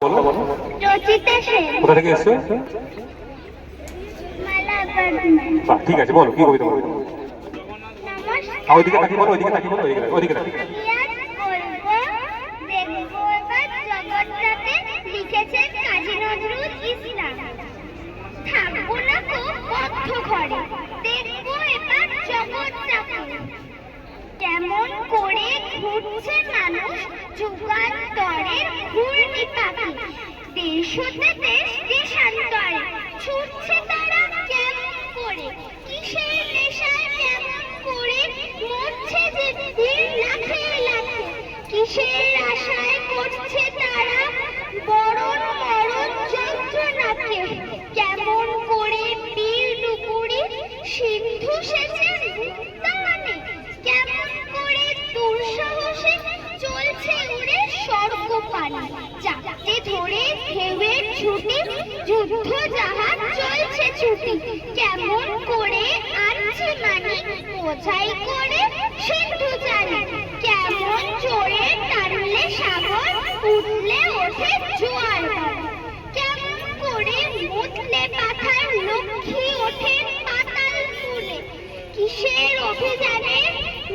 বলো বলো। কোথা থেকে এসছো? বাহ, ঠিক আছে, বলো কি কবিতা বলো। ওইদিকে তাকি বলো, ওইদিকে তাকি বলো, ওইদিকে তাকি। লিখেছেন কাজী নজরুল ইসলাম। থাকবো না তো বদ্ধ ঘরে, দেখবো এবার জগৎটাকে কেমন করে ঘুরছে মানুষ যুগান্তরের ঘূর্ণি পাখি। দেশ হতে দেশ দেশান্তরে ছুটছে তারা কেমন করে, কিসের নেশায় কেমন করে মরছে যে ভিড় লাখে লাখে, কিসের আশায় করছে তারা বরণ মরণ যন্ত্রণাকে। কেমন করে বীর ডুবুরি সিন্ধু সেচে মুক্তানে, কেমন করে দুঃসাহসে চলছে উড়ে স্বর্গ পানে। যাকে ধরে ঢেউয়ের ছুটি যুদ্ধ জাহাজ চলছে ছুটি, কেমন করে আনছে মানে বোঝাই করে সিন্ধু জানে। কেমন জোরে টানলে সাগর উঠলে ওঠে জোয়ার, কেমন করে মুতলে পাথার লক্ষ্মী ওঠে পাতাল ফুলে। কিসের অভিযানে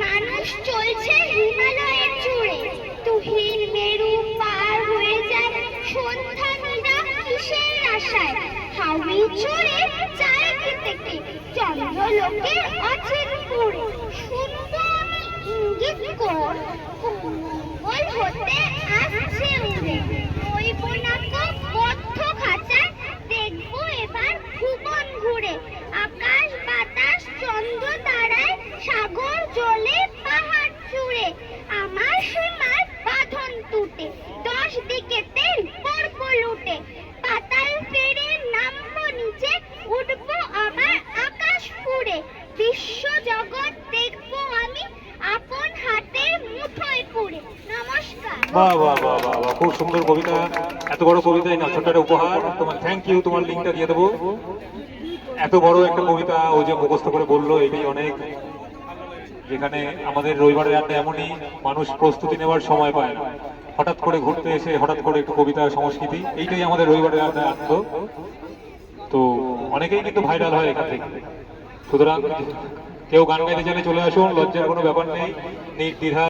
মানুষ চলছে হিমালয়ের চূড়ে, তুহিন মেরু পার হয়ে যায় সন্ধ্যা মীরা কিসের আশায়। হাওড়ি চড়ে চারিদিক থেকে চন্দ্রলোকে অচিন পুরে, শুনবো আমি ইঙ্গিত কর মঙ্গল হতে আসছে উড়ে। রইব না তো বদ্ধ খাঁচায়, দেখবো এবার ভুবন ঘুরে। আকাশ বাতাস চন্দ্র তারায় সাগর জলে পাহাড় চূড়ে, আমার সীমার বাঁধন টুটে 10 দিকেতে পড়বো লুটে। পাতাল ফেরে নামবো নিচে, উঠবো আবার আকাশ ফুড়ে। বিশ্ব জগৎ দেখবো আমি আপন হাতে মুঠোয় পুড়ে। নমস্কার। বাহ বাহ বাহ বাহ বাহ, খুব সুন্দর কবিতা। এত বড় কবিতাই না, ছোট্ট একটা উপহার তোমার। থ্যাংক ইউ, তোমার লিঙ্কটা দিয়ে দেবো। এত বড় একটা কবিতা ও যে মুখস্থ করে বললো, এটাই অনেক। যেখানে আমাদের রবিবারের আড্ডা এমনই, মানুষ প্রস্তুতি নেওয়ার সময় পায় না, হঠাৎ করে ঘুরতে এসে হঠাৎ করে একটু কবিতা সংস্কৃতি, এইটাই আমাদের রবিবারের আড্ডা আনন্দ। তো অনেকেই কিন্তু ভাইরাল হয় এখান থেকে। সুতরাং কেউ গান গাইতে চাইলে চলে আসুন, লজ্জার কোনো ব্যাপার নেই, নির্দ্বিধায়।